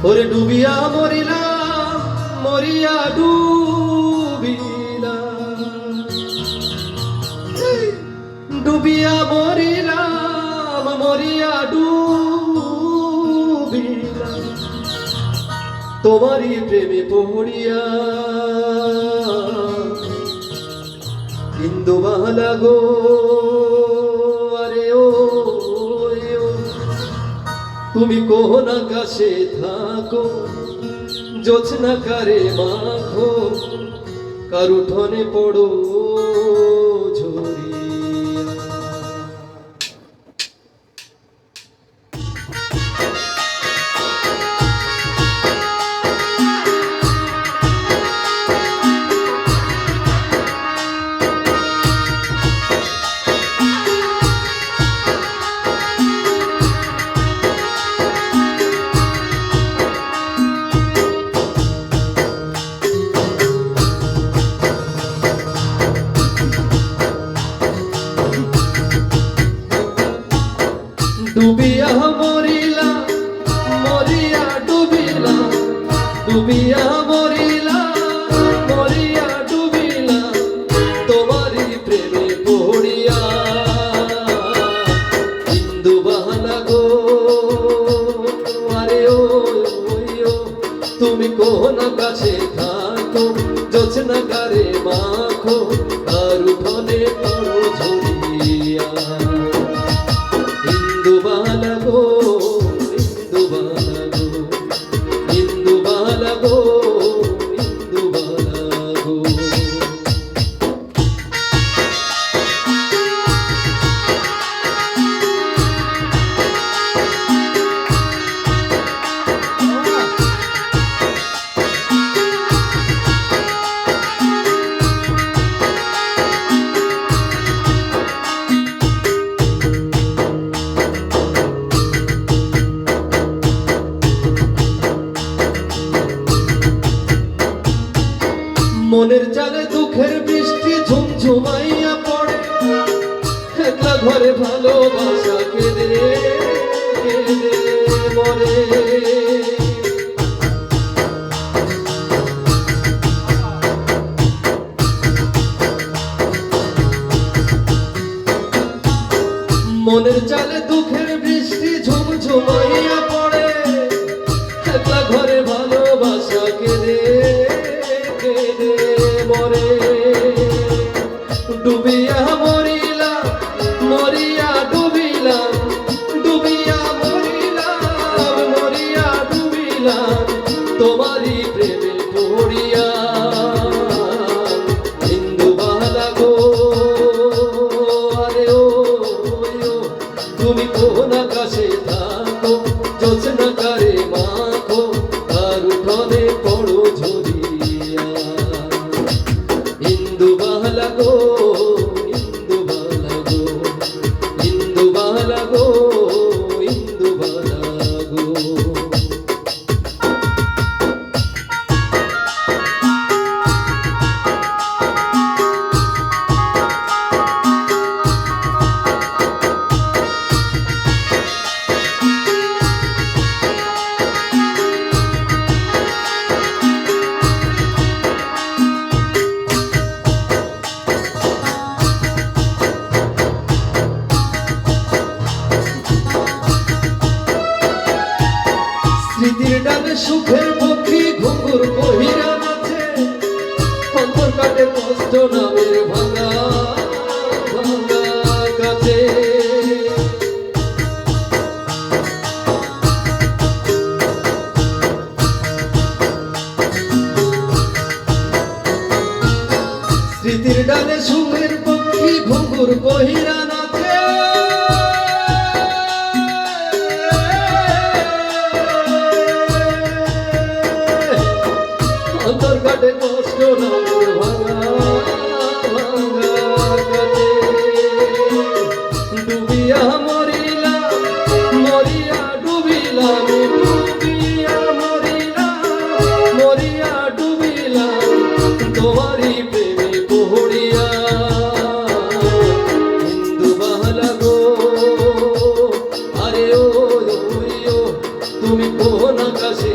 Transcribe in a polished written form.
ওরে ডুবিয়া মরিলাম, মরিয়া ডুবিলাম, ডুবিয়া মরিলাম, মরিয়া ডুবিলাম, তোমারই প্রেমে পড়িয়া। ইন্দুবালা গো আরে ও, তুমি কোন আকাশে থাকো, জোছনা কারে মাখো, কার উঠোনে পড়ো ঝরিয়া। ডুবিয়া মরিলা, মরিয়া ডুবিলা, ডুবিয়া মরিলা, মরিয়া ডুবিলা, তোমারই প্রেমে পড়িয়া। ইন্দুবালা গো আরে ও, তুমি কোন আকাশে থাকো, জোছনা কারে মাখো, কার উঠোনে পড়ো ঝরিয়া। ইন্দুবালা গো, ইন্দুবালা গো, ইন্দুবালা গো, ইন্দুবালা গো। মনের চালে দুঃখের বৃষ্টি ঝুমঝুমাইয়া পড়ে, একলা ঘরে ভালোবাসা কেঁদে কেঁদে মরে। মনের চালে দুঃখের বৃষ্টি ঝুমঝুমাইয়া পড়ে, একলা ঘরে ভালোবাসা কেঁদে কেঁদে মরে। ডুবিয়া মরিলাম, মরিয়া ডুবিলাম, ডুবিয়া মরিলাম, মরিয়া ডুবিলাম, তোমারই প্রেমে পড়িয়া। ইন্দুবালা গো আরে ও, তুমি কোন আকাশে থাকো, জোছনা কারে মাখো, কার উঠোনে পড়ো ঝরিয়া। ইন্দুবালা গো, ইন্দুবালা গো, ইন্দুবালা গো, ইন্দুবালা গো। স্মৃতির ডালে সুখের পক্ষী ঘুঙুর বহিরা নাচে, অন্তর কাটে কষ্ট নামের ভাঙা ভাঙা কাছে। স্মৃতির ডালে সুখের পক্ষী ঘুঙুর বহিরা নাচে, অন্তর কাটে কষ্ট নামের ভাঙা ভাঙা কাছে। ডুবিয়া মরিলাম, মরিয়া ডুবিলাম, ডুবিয়া মরিলাম, মরিয়া ডুবিলাম, তোমারই প্রেমে পড়িয়া। কোন আকাশে